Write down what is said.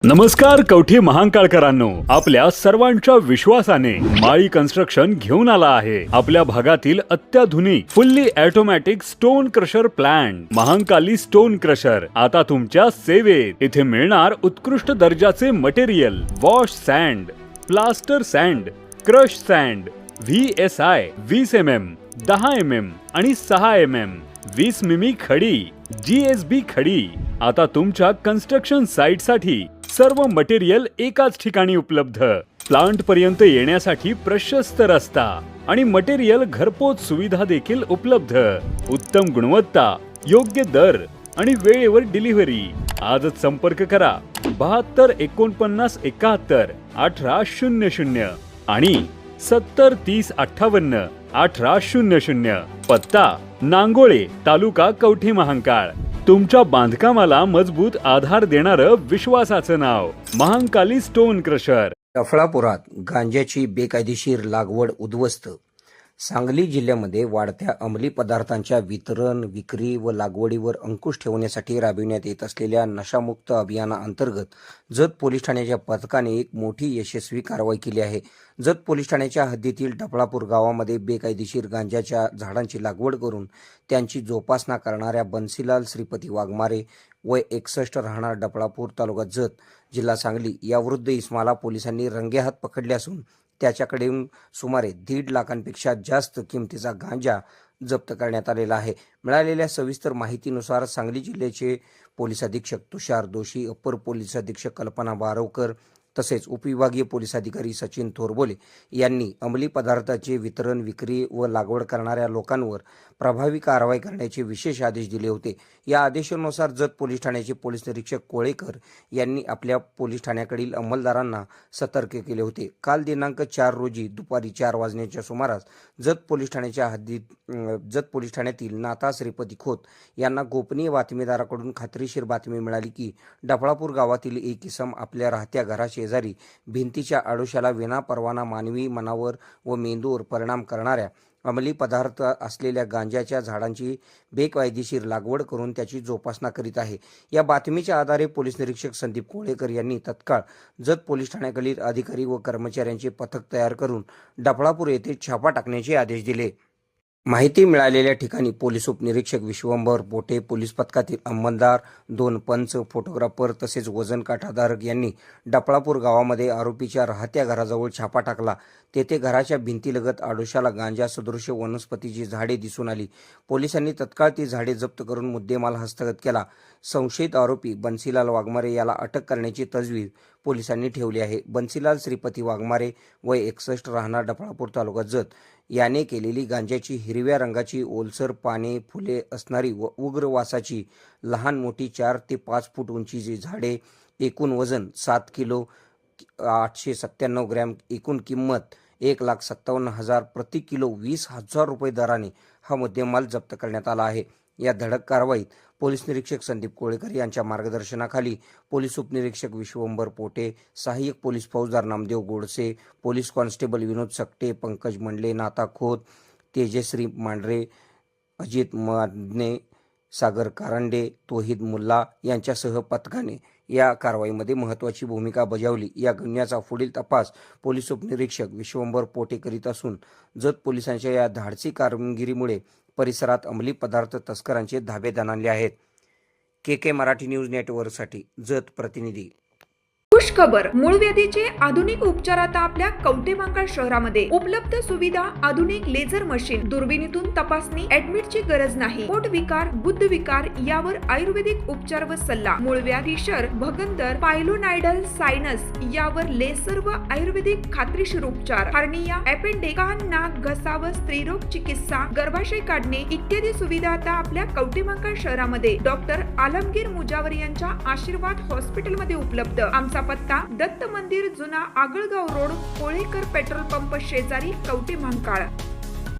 नमस्कार कवठी महांकाळकरांनो, आपल्या सर्वांच्या विश्वासाने माळी कन्स्ट्रक्शन घेऊन आला आहे आपल्या भागातील अत्याधुनिक fully automatic stone crusher plant Mahankali stone crusher आता तुमच्या सेवेत। इथे मिळणार उत्कृष्ट दर्जाचे material, wash sand, plaster sand, crush sand, VSI 20 mm, 10 mm आणि 6 mm, 20 मिमी खडी, GSB खडी। आता तुमच्या कन्स्ट्रक्शन साइट साठी सर्व मटेरियल एकाच ठिकाणी उपलब्ध। प्लांट पर्यंत येण्यासाठी प्रशस्त रस्ता आणि मटेरियल घरपोच सुविधा देखील उपलब्ध। उत्तम गुणवत्ता, योग्य दर आणि वेळेवर डिलिव्हरी। आजच संपर्क करा 72 49 71 1800 आणि 70 30 58 1800। पत्ता नांगोळे, तालुका कवठी महांकाळ। तुमच्या बांधकामाला मजबूत आधार देणारं विश्वासाचं नाव महांकाली स्टोन क्रशर। डफळापुरात गांजाची बेकायदेशीर लागवड उद्ध्वस्त। सांगली जिल्ह्यामध्ये वाढत्या अंमली पदार्थांच्या वितरण, विक्री व लागवडीवर अंकुश ठेवण्यासाठी राबविण्यात येत असलेल्या नशामुक्त अभियानाअंतर्गत जत पोलीस ठाण्याच्या पथकाने एक मोठी यशस्वी कारवाई केली आहे। जत पोलीस ठाण्याच्या हद्दीतील डफळापूर गावामध्ये बेकायदेशीर गांजाच्या झाडांची लागवड करून त्यांची जोपासना करणाऱ्या बन्सीलाल श्रीपती वाघमारे वय 61 राहणार डफळापूर, तालुका जत, जिल्हा सांगली या वृद्ध इस्माला पोलिसांनी रंगेहात पकडले असून त्याच्याकडून सुमारे 1.5 लाखांपेक्षा जास्त किमतीचा गांजा जप्त करण्यात आलेला आहे। मिळालेल्या सविस्तर माहितीनुसार सांगली जिल्ह्याचे पोलीस अधीक्षक तुषार दोशी, अप्पर पोलीस अधीक्षक कल्पना बारवकर तसेच उपविभागीय पोलीस अधिकारी सचिन थोरबोले यांनी अंमली पदार्थाचे वितरण, विक्री व लागवड करणाऱ्या लोकांवर प्रभावी कारवाई करण्याचे विशेष आदेश दिले होते। या आदेशानुसार जत पोलीस ठाण्याचे पोलीस निरीक्षक कोळेकर यांनी आपल्या पोलीस ठाण्याकडील अंमलदारांना सतर्क केले होते। काल दिनांक 4 रोजी दुपारी 4 वाजण्याच्या सुमारास जत पोलीस ठाण्यातील नाथा श्रीपती खोत यांना गोपनीय बातमीदाराकडून खात्रीशीर बातमी मिळाली की डफळापूर गावातील एक इसम आपल्या राहत्या घराशेजारी भिंतीच्या आडोशाला विनापरवाना मानवी मनावर व मेंदूवर परिणाम करणाऱ्या अंमली पदार्थ असलेल्या गांजाच्या झाडांची बेकायदेशीर लागवड करून त्याची जोपासना करीत आहे। या बातमीच्या आधारे पोलीस निरीक्षक संदीप कोळेकर यांनी तत्काळ जत पोलीस ठाण्याखालील अधिकारी व कर्मचाऱ्यांचे पथक तयार करून डफळापूर येथे छापा टाकण्याचे आदेश दिले। माहिती मिळालेल्या ठिकाणी पोलीस उपनिरीक्षक विश्वंभर पोटे, पोलीस पथकातील अंमलदार, 2 पंच, फोटोग्राफर तसेच वजन काठाधारक यांनी डफळापूर गावामध्ये आरोपीच्या राहत्या घराजवळ छापा टाकला। तेथे घराच्या भिंतीलगत आडोशाला गांजा सदृश वनस्पतीची झाडे दिसून आली। पोलिसांनी तत्काळ ती झाडे जप्त करून मुद्देमाल हस्तगत केला। संशयित आरोपी बन्सीलाल वाघमारे याला अटक करण्याची तजवीज पोलिसांनी ठेवली आहे। बन्सीलाल श्रीपती वाघमारे वय 61 राहणार डफळापूर, तालुका जत याने केलेली गांजाची हिरव्या रंगाची, ओलसर पाने, फुले असणारी व उग्र वासाची लहान मोठी 4 ते 5 फूट उंचीची झाडे, एकूण वजन 7 किलो 897 ग्रॅम, एकूण किंमत 1,57,000 प्रति किलो 20,000 रुपये दराने हा मुद्देमाल जप्त करण्यात आला आहे। या धडक कारवाईत पोलीस निरीक्षक संदीप कोळेकर यांच्या मार्गदर्शनाखाली पोलीस उपनिरीक्षक विश्वंभर पोटे, सहाय्यक पोलीस फौजदार नामदेव गोडसे, पोलीस कॉन्स्टेबल विनोद सकटे, पंकज मंडले, नाथा खोत, तेजश्री मांढरे, अजित मादने, सागर कारंडे, तोहिद मुल्ला यांच्यासह पथकाने या कारवाईमध्ये महत्त्वाची भूमिका बजावली। या गुन्ह्याचा पुढील तपास पोलीस उपनिरीक्षक विश्वंभर पोटे करीत असून जत पोलिसांच्या या धाडसी कामगिरीमुळे परिसरात अंमली पदार्थ तस्करांचे धाबे दणाणले आहेत। KK मराठी न्यूज नेटवर्कसाठी जत प्रतिनिधी। खुश खबर, मूळव्याधीचे आधुनिक उपचार आता आपल्या कवठे महांकाळ शहरामध्ये उपलब्ध सुविधा, आधुनिक लेझर मशीन, दुर्बिणीतून तपासणी, ऍडमिटची गरज नाही। पोट विकार, गुद्ध विकार यावर आयुर्वेदिक उपचार व सल्ला, मूळव्याधी, शर, भगंदर, पायलोनायडल, सायनस यावर लेसर व आयुर्वेदिक खात्रीशीर उपचार, हार्निया, अपेंडिक्स, कान, नाक, घसा व स्त्रीरोग चिकित्सा, गर्भाशय काढणे इत्यादी सुविधा आता आपल्या कवठे महांकाळ शहरामध्ये डॉक्टर आलमगीर मुजावर यांच्या आशीर्वाद हॉस्पिटलमध्ये उपलब्ध। आमचा पत्ता दत्त मंदिर, जुना Agalgaon road, Kolekar petrol pump शेजारी, कवठे महांकाळ।